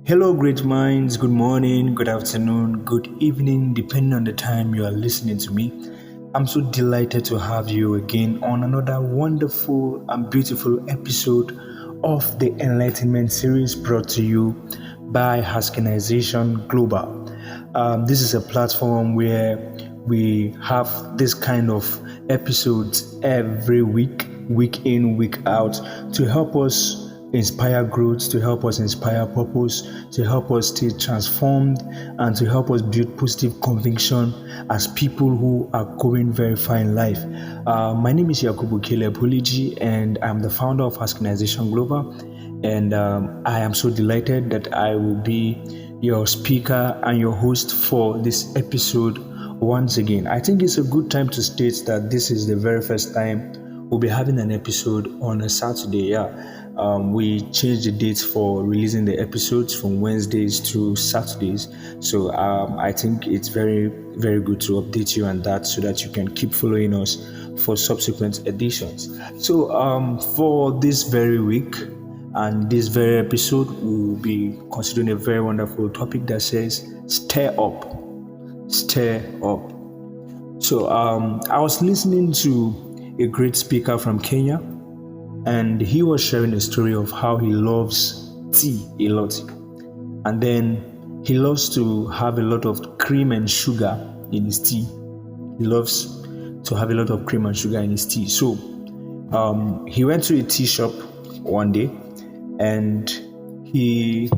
Hello, great minds. Good morning, good afternoon, good evening, depending on the time you are listening to me. I'm so delighted to have you again on another wonderful and beautiful episode of the Enlightenment Series brought to you by Haskenization Global. This is a platform where we have this kind of episodes every week in, week out, to help us inspire growth, to help us inspire purpose, to help us stay transformed, and to help us build positive conviction as people who are going very far in life. My name is Yakubu Huleji, and I'm the founder of Haskenization Global. And I am so delighted that I will be your speaker and your host for this episode once again. I think it's a good time to state that this is the very first time we'll be having an episode on a Saturday. We changed the dates for releasing the episodes from Wednesdays to Saturdays. So I think it's very, very good to update you on that so that you can keep following us for subsequent editions. So for this very week and this very episode, we'll be considering a very wonderful topic that says stir up. Stir up. So I was listening to a great speaker from Kenya, and he was sharing a story of how he loves tea a lot. And then he loves to have a lot of cream and sugar in his tea. He loves to have a lot of cream and sugar in his tea. So he went to a tea shop one day and he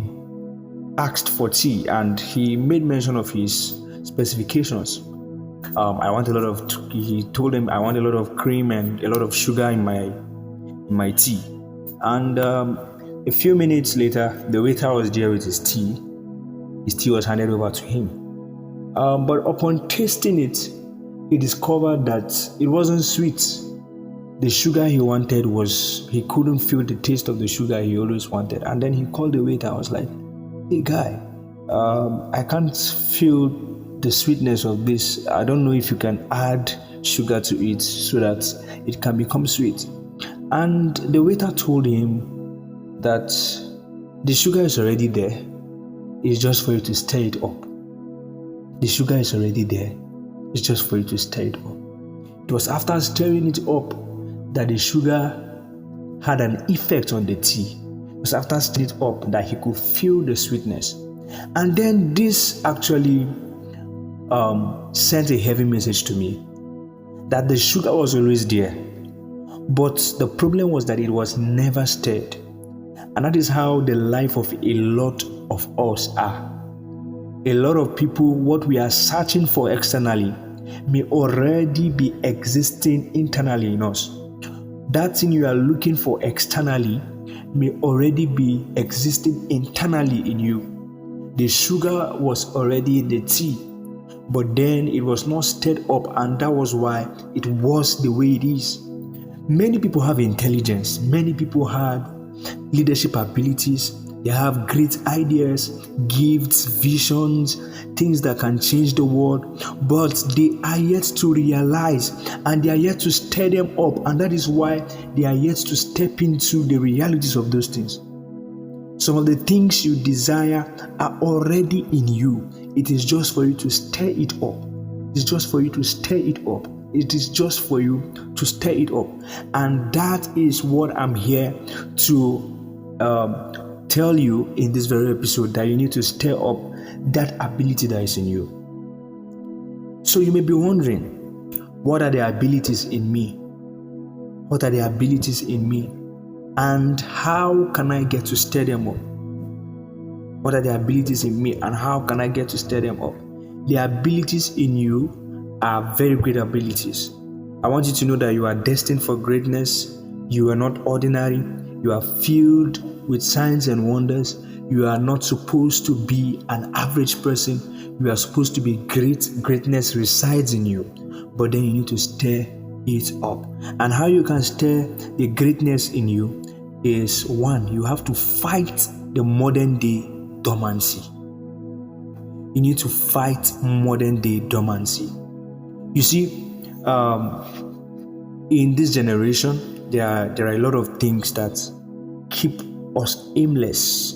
asked for tea, and he made mention of his specifications. He told him, I want a lot of cream and a lot of sugar in my tea. And a few minutes later, the waiter was there with his tea. His tea was handed over to him. But upon tasting it, he discovered that it wasn't sweet. The sugar he wanted he couldn't feel the taste of the sugar he always wanted. And then he called the waiter. I was like, hey guy, I can't feel the sweetness of this. I don't know if you can add sugar to it so that it can become sweet. And the waiter told him that the sugar is already there. It's just for you to stir it up. The sugar is already there. It's just for you to stir it up. It was after stirring it up that the sugar had an effect on the tea. It was after stirring it up that he could feel the sweetness. And then this actually sent a heavy message to me that the sugar was always there, but the problem was that it was never stirred. And that is how the life of a lot of us are. A lot of people, what we are searching for externally may already be existing internally in us. That thing you are looking for externally may already be existing internally in you. The sugar was already in the tea, but then it was not stirred up, and that was why it was the way it is. Many people have intelligence. Many people have leadership abilities. They have great ideas, gifts, visions, things that can change the world, but they are yet to realize and they are yet to stir them up, and that is why they are yet to step into the realities of those things. Some of the things you desire are already in you. It is just for you to stir it up. It's just for you to stir it up. It is just for you to stir it up. And that is what I'm here to tell you in this very episode, that you need to stir up that ability that is in you. So you may be wondering, what are the abilities in me? What are the abilities in me? And how can I get to stir them up? What are the abilities in me and how can I get to stir them up? The abilities in you are very great abilities. I want you to know that you are destined for greatness. You are not ordinary. You are filled with signs and wonders. You are not supposed to be an average person. You are supposed to be great. Greatness resides in you. But then you need to stir it up. And how you can stir the greatness in you is, one, you have to fight the modern day dormancy. You need to fight modern day dormancy. You see, in this generation, there are a lot of things that keep us aimless.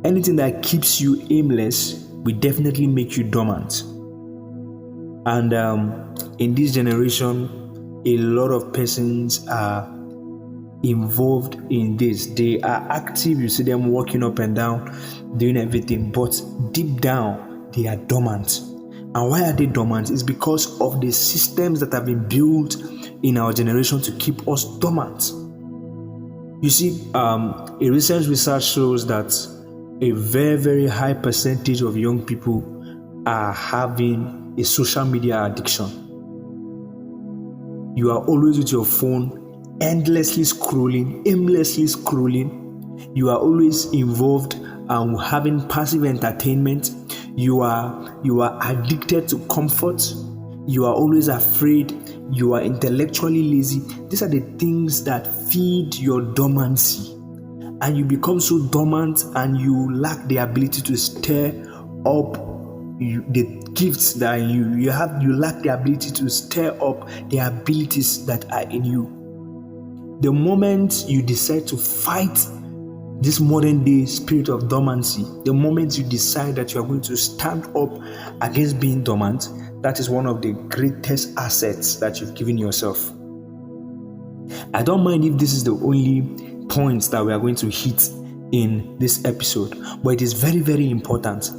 Anything that keeps you aimless will definitely make you dormant. And in this generation, a lot of persons are involved in this. They are active. You see them walking up and down, doing everything, but deep down, they are dormant. And why are they dormant? It's because of the systems that have been built in our generation to keep us dormant. You see, a recent research shows that a very, very high percentage of young people are having a social media addiction. You are always with your phone, endlessly scrolling, aimlessly scrolling. You are always involved having passive entertainment. You are addicted to comfort. You are always afraid. You are intellectually lazy. These are the things that feed your dormancy. And you become so dormant and you lack the ability to stir up the gifts that you have. You lack the ability to stir up the abilities that are in you. The moment you decide to fight this modern day spirit of dormancy, the moment you decide that you are going to stand up against being dormant, that is one of the greatest assets that you've given yourself. I don't mind if this is the only points that we are going to hit in this episode, but it is very, very important.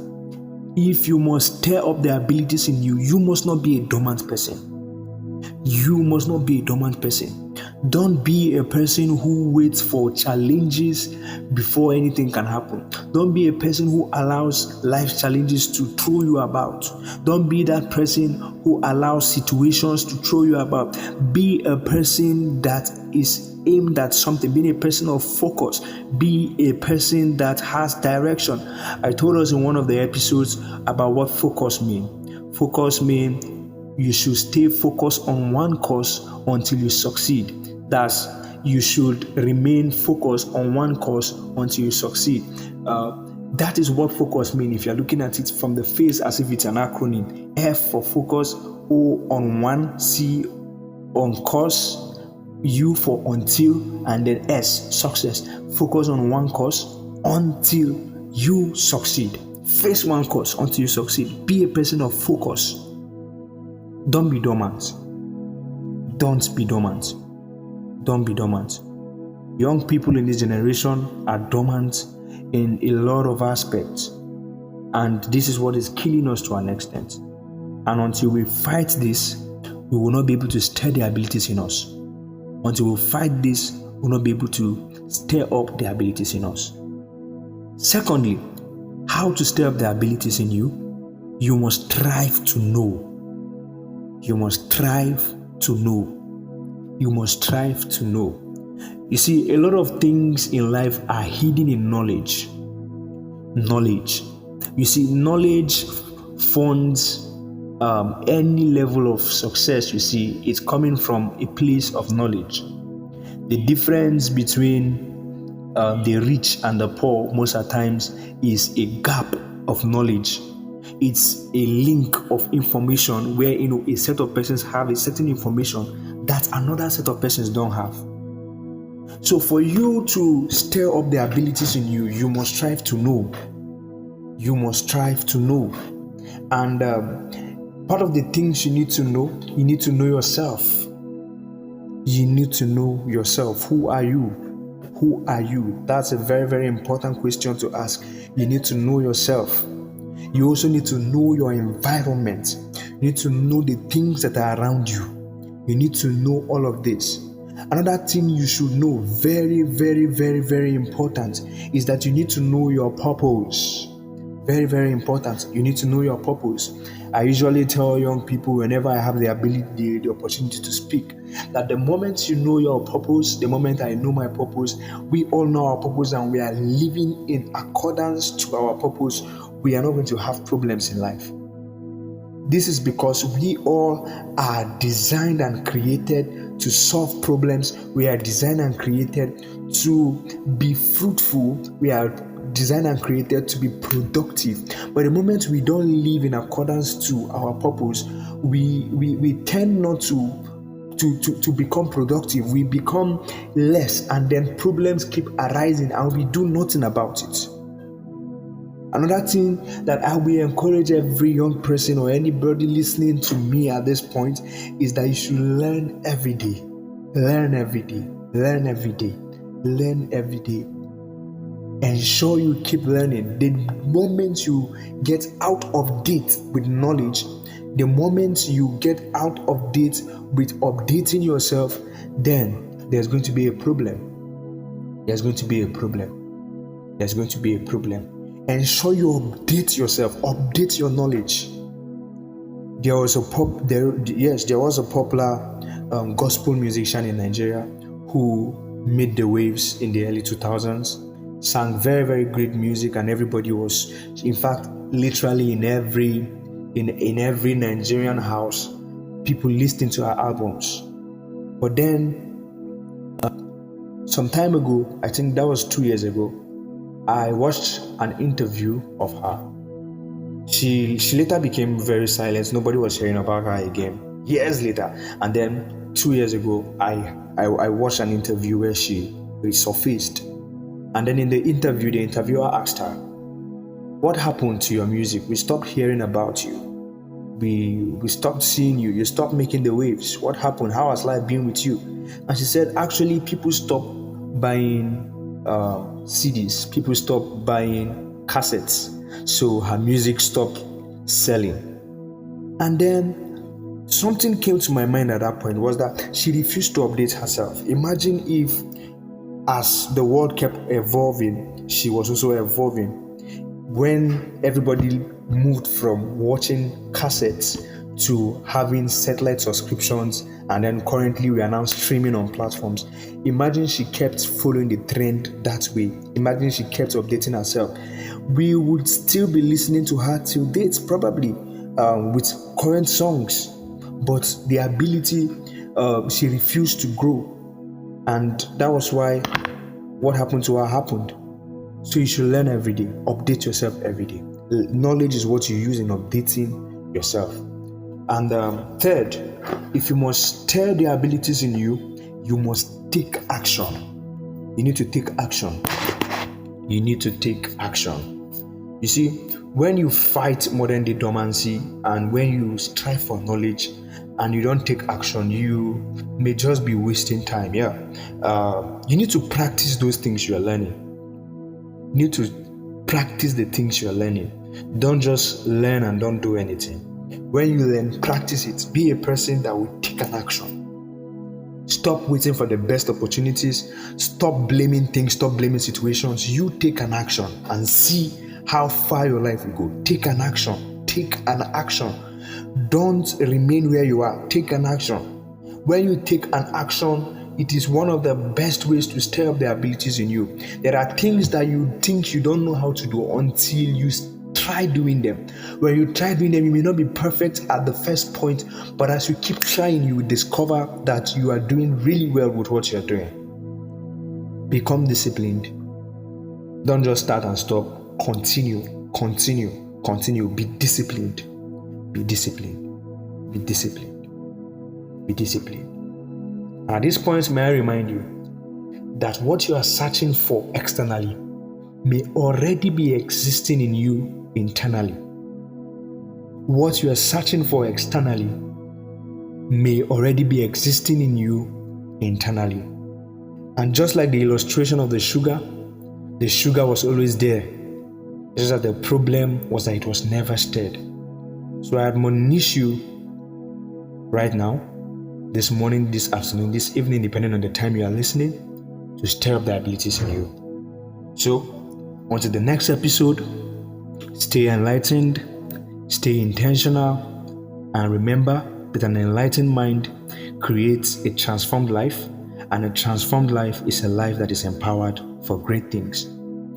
If you must stir up the abilities in you, you must not be a dormant person. You must not be a dormant person. Don't be a person who waits for challenges before anything can happen. Don't be a person who allows life challenges to throw you about. Don't be that person who allows situations to throw you about. Be a person that is aimed at something. Be a person of focus. Be a person that has direction. I told us in one of the episodes about what focus means. Focus means you should stay focused on one course until you succeed. Thus, you should remain focused on one course until you succeed. That is what focus means. If you're looking at it from the face as if it's an acronym: F for focus, O on one, C on course, U for until, and then S, success. Focus on one course until you succeed. Face one course until you succeed. Be a person of focus. Don't be dormant. Don't be dormant. Don't be dormant. Young people in this generation are dormant in a lot of aspects. And this is what is killing us to an extent. And until we fight this, we will not be able to stir the abilities in us. Until we fight this, we will not be able to stir up the abilities in us. Secondly, how to stir up the abilities in you? You must strive to know. You must strive to know. You must strive to know. You see, a lot of things in life are hidden in knowledge. Knowledge. You see, knowledge funds any level of success. You see, it's coming from a place of knowledge. The difference between the rich and the poor most of the times is a gap of knowledge. It's a link of information where a set of persons have a certain information that another set of persons don't have. So for you to stir up the abilities in you, you must strive to know. You must strive to know. And part of the things you need to know yourself. You need to know yourself. Who are you? Who are you? That's a very, very important question to ask. You need to know yourself. You also need to know your environment. You need to know the things that are around you. You need to know all of this. Another thing you should know, very, very, very, very important, is that you need to know your purpose. Very, very important. You need to know your purpose. I usually tell young people whenever I have the ability, the opportunity to speak, that the moment you know your purpose, the moment I know my purpose, we all know our purpose and we are living in accordance to our purpose, we are not going to have problems in life. This is because we all are designed and created to solve problems. We are designed and created to be fruitful. We are designed and created to be productive. But the moment we don't live in accordance to our purpose, we tend not to become productive. We become less, and then problems keep arising and we do nothing about it. Another thing that I will encourage every young person or anybody listening to me at this point is that you should learn every day. Learn every day. Learn every day. Learn every day. Ensure you keep learning. The moment you get out of date with knowledge, the moment you get out of date with updating yourself, then there's going to be a problem. There's going to be a problem. There's going to be a problem. Ensure you update yourself, update your knowledge. There was a popular gospel musician in Nigeria who made the waves in the early 2000s, sang very, very great music, and everybody was, in fact, literally in every Nigerian house, people listening to her albums. But then, some time ago, I think that was 2 years ago, I watched an interview of her. She later became very silent. Nobody was hearing about her again. Years later, and then 2 years ago, I watched an interview where she resurfaced. And then in the interview, the interviewer asked her, "What happened to your music? We stopped hearing about you. We stopped seeing you. You stopped making the waves. What happened? How has life been with you?" And she said, "Actually, people stopped buying CDs. People stopped buying cassettes. So her music stopped selling." And then something came to my mind at that point, was that she refused to update herself. Imagine if, as the world kept evolving, she was also evolving. When everybody moved from watching cassettes to having satellite subscriptions, and then currently we are now streaming on platforms. Imagine she kept following the trend that way. Imagine she kept updating herself. We would still be listening to her till date, probably with current songs. But the ability, she refused to grow. And that was why what happened to her happened. So you should learn every day. Update yourself every day. Knowledge is what you use in updating yourself. And third, if you must stir the abilities in you, you must take action. You need to take action. You need to take action. You see, when you fight modern day dormancy and when you strive for knowledge and you don't take action, you may just be wasting time. You need to practice those things you are learning. You need to practice the things you are learning. Don't just learn and don't do anything. When you learn, practice it. Be a person that will take an action. Stop waiting for the best opportunities. Stop blaming things. Stop blaming situations. You take an action and see how far your life will go. Take an action. Take an action. Don't remain where you are. Take an action. When you take an action, it is one of the best ways to stir up the abilities in you. There are things that you think you don't know how to do until you try doing them. When you try doing them, you may not be perfect at the first point, but as you keep trying, you will discover that you are doing really well with what you're doing. Become disciplined. Don't just start and stop. Continue. Be disciplined. Be disciplined. Be disciplined. Be disciplined. At this point, may I remind you that what you are searching for externally may already be existing in you internally. What you are searching for externally may already be existing in you internally. And just like the illustration of the sugar was always there. It's just that the problem was that it was never stirred. So I admonish you right now, this morning, this afternoon, this evening, depending on the time you are listening, to stir up the abilities in you. So, until the next episode, stay enlightened, stay intentional, and remember that an enlightened mind creates a transformed life, and a transformed life is a life that is empowered for great things.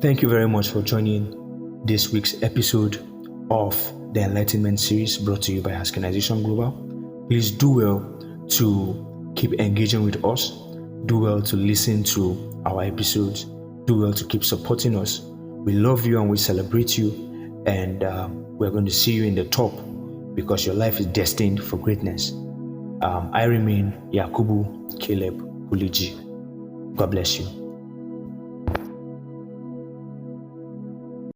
Thank you very much for joining this week's episode of the Enlightenment Series brought to you by Haskenization Global. Please do well to keep engaging with us. Do well to listen to our episodes. Do well to keep supporting us. We love you and we celebrate you. And we're going to see you in the top because your life is destined for greatness. I remain Yakubu Caleb Huleji. God bless you.